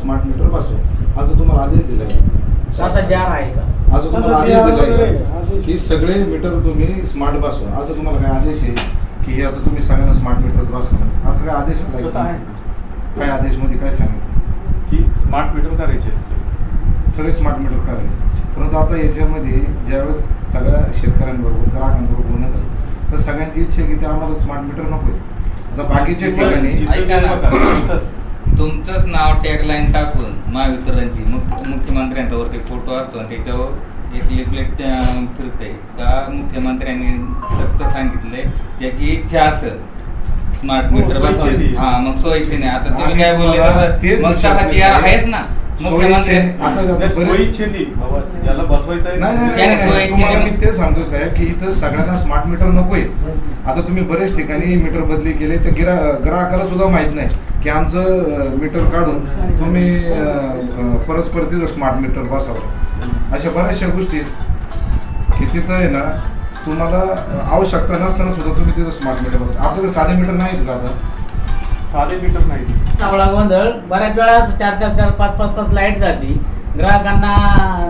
Smart meter बसवा असं तुम्हाला आदेश दिला आहे. असा जार आहे का? असं तुम्हाला आदेश दिला आहे की सगळे मीटर तुम्ही स्मार्ट बसवा, असं तुम्हाला काय आदेश आहे की हे आता तुम्ही सगळ्यांना स्मार्ट मीटरच बसवा असं काय आदेश कसं आहे? काय आदेश मध्ये काय सांगितलं की स्मार्ट मीटर करायचे सगळे स्मार्ट मीटर करायचे. परंतु आता याच्यामध्ये ज्यावेळेस सगळ्या शेतकऱ्यांबरोबर ग्राहकांबरोबर बोलणं झालं तर सगळ्यांची इच्छा आहे की ते आम्हाला स्मार्ट मीटर नको. आता बाकीच्या ठिकाणी ऐका ना, तुमचंच नाव टॅगलाईन टाकून महावितरणची मुख्यमंत्र्यांच्यावरती फोटो असतो आणि त्याच्यावर एक लिफलेट फिरते का मुख्यमंत्र्यांनी सक्त सांगितलंय ज्याची इच्छा असेल स्मार्ट मीटर बसवायची. हा मग सोयीचे नाही. आता तुम्ही काय बोलले मग तसा जी आर आहेच ना मुख्यमंत्री सोयीचे नाही बाबा, ज्याला बसवायचं आहे नाही तुम्हाला मी ते सांगतो साहेब की इथं सगळ्यांना स्मार्ट मीटर नकोय. आता तुम्ही बरेच ठिकाणी मीटर बदली केले तर ग्राहकाला सुद्धा माहित नाही की आमचं मीटर काढून तुम्ही परस्पर तिथं स्मार्ट मीटर बसावं. अशा बऱ्याचशा गोष्टी की तिथं आहे ना तुम्हाला आवश्यकता नसताना सुद्धा तुम्ही तिथं स्मार्ट मीटर बसवा. आपल्याकडे साधे मीटर नाही का? आता साधे मीटर नाही. चावळा गोंधळ बऱ्याच वेळा 4-4-4-5-5 तास लाईट जाती, ग्राहकांना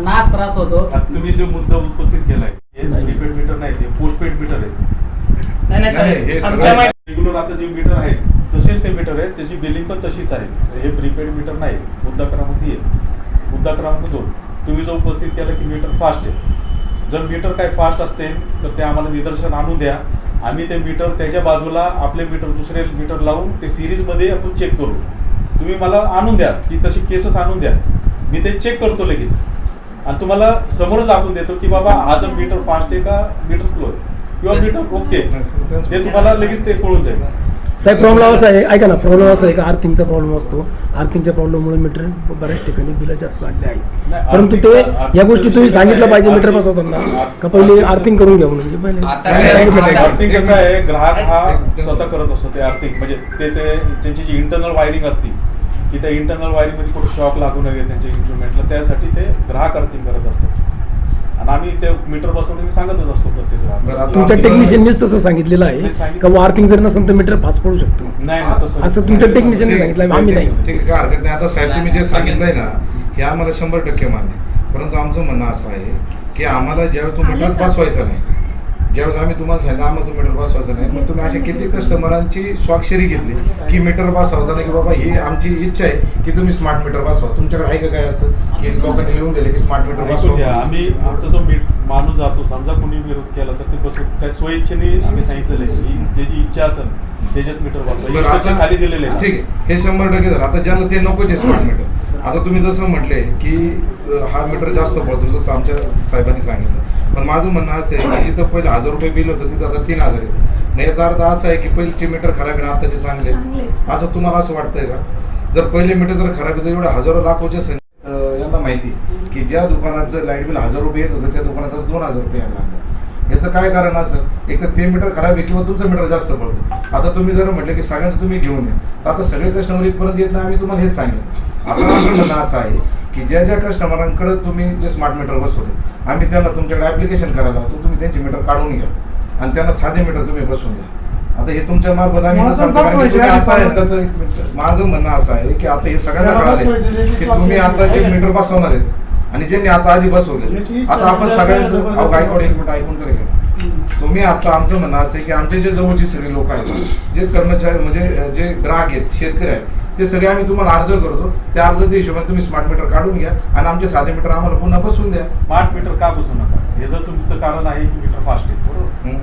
नाक त्रास होतो. तुम्ही जो मुद्दा उपस्थित केलाय हे प्रीपेड मीटर नाही, ते पोस्टपेड मीटर आहे. नाही साहेब, आमच्या रेग्युलर आता जे मीटर आहे तसेच ते मीटर आहे, त्याची बिलिंग पण तशीच आहे. हे प्रीपेड मीटर नाही. मुद्दा क्रमांक 1. मुद्दा क्रमांक 2, तुम्ही जो उपस्थित केला की मीटर फास्ट आहे. जर मीटर काय फास्ट असते तर ते आम्हाला निदर्शन आणून द्या. आम्ही ते मीटर त्याच्या बाजूला आपले मीटर दुसरे मीटर लावून ते सिरीजमध्ये आपण चेक करू. तुम्ही मला आणून द्या की तशी केसेस आणून द्या, मी ते चेक करतो लगेच आणि तुम्हाला समोरच दाखवून देतो की बाबा हा जर मीटर फास्ट आहे का मीटर स्लो आहे किंवा मीटर ओके, ते तुम्हाला लगेच ते कळून जाईल. साहेब प्रॉब्लेम असा आहे, ऐका ना, प्रॉब्लेम असा आहे का अर्थिंगचा प्रॉब्लेम असतो. अर्थिंगच्या प्रॉब्लेममुळे मीटर बऱ्याच ठिकाणी बिलं जास्त वाढले आहेत. परंतु ते या गोष्टी तुम्ही सांगितलं पाहिजे मीटर बसवताना का पहिले अर्थिंग करून घ्या म्हणून. पहिले अर्थिंग कसं आहे, ग्राहक हा स्वतः करत असतो ते अर्थिंग. म्हणजे ते त्यांची जी इंटरनल वायरिंग असती की त्या इंटरनल वायरिंग मध्ये कुठे शॉक लागू नये त्यांच्या इन्स्ट्रुमेंटला, त्यासाठी ते ग्राहक अर्थिंग करत असतात आणि आम्ही ते मीटर बसवण्याची सांगतच असतो प्रत्येक ग्राहक. तुमच्या टेक्निशियननीच तसं सांगितलेलं आहे का अर्थिंग जर नसेल तर मीटर फास्ट पडू शकतो. नाही असं तुमच्या टेक्निशियनने सांगितलं, आम्ही नाही. ठीक आहे, काय हरकत नाही. आता साहेब तुम्ही जे सांगितलंय ना हे आम्हाला 100% मान्य. परंतु आमचं म्हणणं असं आहे की आम्हाला ज्यावेळेस तो मीटर बसवायचा नाही, ज्यावेळेस आम्ही तुम्हाला सांगितलं आम्हाला तो मीटर बसवायचा नाही, मग तुम्ही अशा किती कस्टमरांची स्वाक्षरी घेतली की मीटर बसवताना की बाबा ही आमची इच्छा आहे की तुम्ही स्मार्ट मीटर बसवा. तुमच्याकडे आहे का काय असं की लोकांनी लिहून दिले की स्मार्ट मीटर बसवा? आम्ही आमचा जो माणूस जातो, समजा कोणी विरोध केला तर ते बसू काय स्वइच्छेने आम्ही सांगितलेलं आहे की ज्याची इच्छा असेल त्याच्याच मीटर बसवा खाली दिलेले आहे. ठीक आहे, हे 100% झालं. आता ज्यांना ते नकोच आहे स्मार्ट मीटर, आता तुम्ही जसं म्हटले की हा मीटर जास्त पडतो जसं आमच्या साहेबांनी सांगितलं, पण माझं म्हणणं असं आहे की जिथं पहिले 1000 रुपये बिल होतं तिथं आता 3000 येतं. नाही याचा अर्थ असा आहे की पहिलेचे मीटर खराब आहे ना आताचे चांगले, असं तुम्हाला असं वाटतंय का? जर पहिले मीटर जर खराब आहे तर एवढे हजारो लाखोच्या यांना माहिती की ज्या दुकानाचं लाईट बिल 1000 रुपये येत होतं त्या दुकानात 2000 रुपये यायला लागलं. याचं काय कारण असेल? एक तर ते मीटर खराब आहे किंवा तुमचं मीटर जास्त पडतं. आता तुम्ही जर म्हटलं की सगळ्यांचं तुम्ही घेऊन या तर आता सगळे कस्टमर इथपर्यंत येत नाही, आम्ही तुम्हाला हेच सांगितलं. आता आमचं म्हणणं असं आहे की ज्या ज्या कस्टमरांकडे तुम्ही जे स्मार्ट मीटर बसवले आम्ही त्यांना तुमच्याकडे ॲप्लिकेशन करायला होतो, तुम्ही त्यांचे मीटर काढून घ्या आणि त्यांना साधे मीटर तुम्ही बसवून द्या. आता हे तुमच्या मार्फत आम्ही सांगतो. माझं म्हणणं असं आहे की आता हे सगळ्यांना कळालं की तुम्ही आता जे मीटर बसवणार आहेत आणि ज्यांनी आता आधी बसवले, आता आपण सगळ्यांचं गायकवाड 1 मिनिट ऐकून तरी घ्या. तुम्ही आता आमचं म्हणणं असं आहे की आमचे जे जवळचे सगळे लोक आहेत, जे कर्मचारी म्हणजे जे ग्राहक आहेत, शेतकरी आहेत, ते सगळे आम्ही तुम्हाला अर्ज करतो. त्या अर्जाच्या हिशोबाने तुम्ही स्मार्ट मीटर काढून घ्या आणि आमचे साधे मीटर आम्हाला पुन्हा बसवून द्या. स्मार्ट मीटर का बसवू नका? हे जर तुमचं कारण आहे की मीटर फास्ट आहे बरोबर,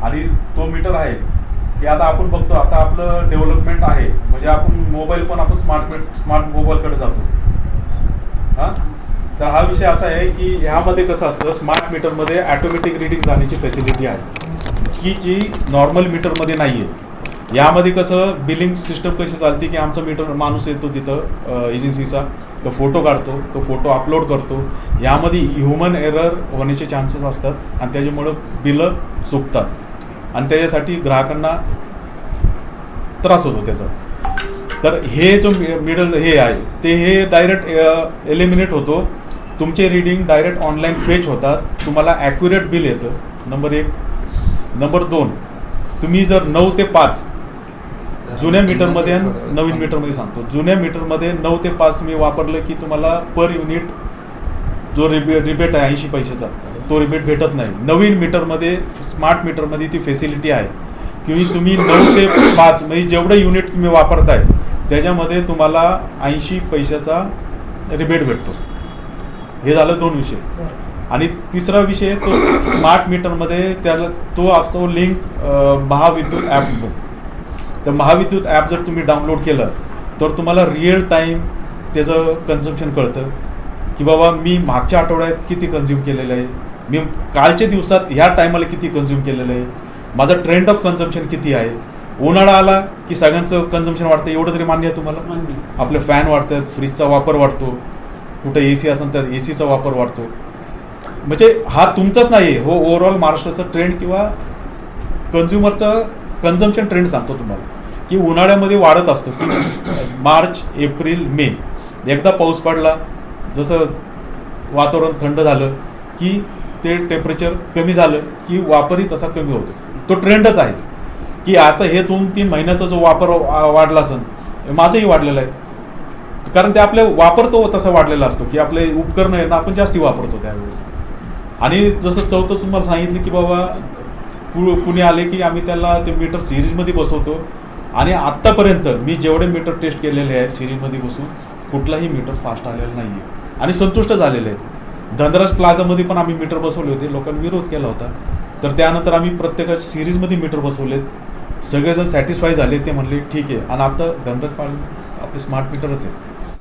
आणि तो मीटर आहे की आता आपण बघतो आता आपलं डेव्हलपमेंट आहे म्हणजे आपण मोबाईल पण आपण स्मार्ट मोबाईलकडे जातो. हां, तर हा विषय असा आहे की ह्यामध्ये कसं असतं, स्मार्ट मीटरमध्ये ॲटोमॅटिक रिडिंग जाण्याची फॅसिलिटी आहे की जी नॉर्मल मीटरमध्ये नाही आहे. यामध्ये कसं बिलिंग सिस्टम कशी चालते की आमचा मीटर माणूस येतो तिथं एजन्सीचा, तो फोटो काढतो, तो फोटो अपलोड करतो. यामध्ये ह्युमन एरर होण्याचे चान्सेस असतात आणि त्याच्यामुळं बिलं चुकतात आणि त्याच्यासाठी ग्राहकांना त्रास होतो त्याचा. तर हे जो मिडल हे आहे ते हे डायरेक्ट एलिमिनेट होतो. तुमचे रीडिंग डायरेक्ट ऑनलाईन फेच होतात, तुम्हाला ॲक्युरेट बिल येतं. नंबर 1. नंबर 2, तुम्ही जर 9 ते 5 जुन्या मीटरमध्ये आणि नवीन मीटरमध्ये सांगतो. जुन्या मीटरमध्ये 9 ते 5 तुम्ही वापरलं की तुम्हाला पर युनिट जो रिबेट आहे 80 पैशाचा तो रिबेट भेटत नाही. नवीन मीटरमध्ये स्मार्ट मीटरमध्ये ती फॅसिलिटी आहे की तुम्ही 9 ते 5 म्हणजे जेवढं युनिट तुम्ही वापरताय त्याच्यामध्ये तुम्हाला 80 पैशाचा रिबेट भेटतो. हे झालं 2 विषय. आणि तिसरा विषय तो स्मार्ट मीटरमध्ये त्याला तो असतो लिंक महाविद्युत ॲप. तर महाविद्युत ॲप जर तुम्ही डाउनलोड केलं तर तुम्हाला रिअल टाईम त्याचं कन्झम्पशन कळतं की बाबा मी मागच्या आठवड्यात किती कन्झ्युम केलेलं आहे, मी कालच्या दिवसात ह्या टायमाला किती कन्झ्युम केलेलं आहे, माझं ट्रेंड ऑफ कन्झम्पशन किती आहे. उन्हाळा आला की सगळ्यांचं कन्झम्पशन वाढतं, एवढं तरी मान्य आहे तुम्हाला. आपले फॅन वाढतात, फ्रीजचा वापर वाढतो, कुठं AC असेल तर ACचा वापर वाढतो. म्हणजे हा तुमचाच नाही, हो ओव्हरऑल महाराष्ट्राचा ट्रेंड किंवा कन्झ्युमरचं कन्झम्पशन ट्रेंड सांगतो तुम्हाला की उन्हाळ्यामध्ये वाढत असतो की मार्च, एप्रिल, मे एकदा पाऊस पडला, जसं वातावरण थंड झालं की ते टेम्परेचर कमी झालं की वापरही तसा कमी होतो. तो ट्रेंडच आहे की आता हे 2-3 महिन्याचा जो वापर वाढला असेल, माझंही वाढलेलं आहे. कारण ते आपले वापरतो तसा वाढलेला असतो की आपले उपकरणं आहे ना आपण जास्ती वापरतो त्यावेळेस. आणि जसं चौथं तुम्हाला सांगितलं की बाबा कुणी आले की आम्ही त्याला ते मीटर सिरीजमध्ये बसवतो. आणि आत्तापर्यंत मी जेवढे मीटर टेस्ट केलेले आहेत सिरीजमध्ये बसून कुठलाही मीटर फास्ट आलेला नाही आहे आणि संतुष्ट झालेले आहेत. धनराज प्लाझामध्ये पण आम्ही मीटर बसवले होते, लोकांनी विरोध केला होता. तर त्यानंतर आम्ही प्रत्येकाच्या सिरीजमध्ये मीटर बसवलेत, सगळेजण सॅटिस्फाय झाले. ते म्हणले ठीक आहे. आणि आता धनराज आपले स्मार्ट मीटरच आहे.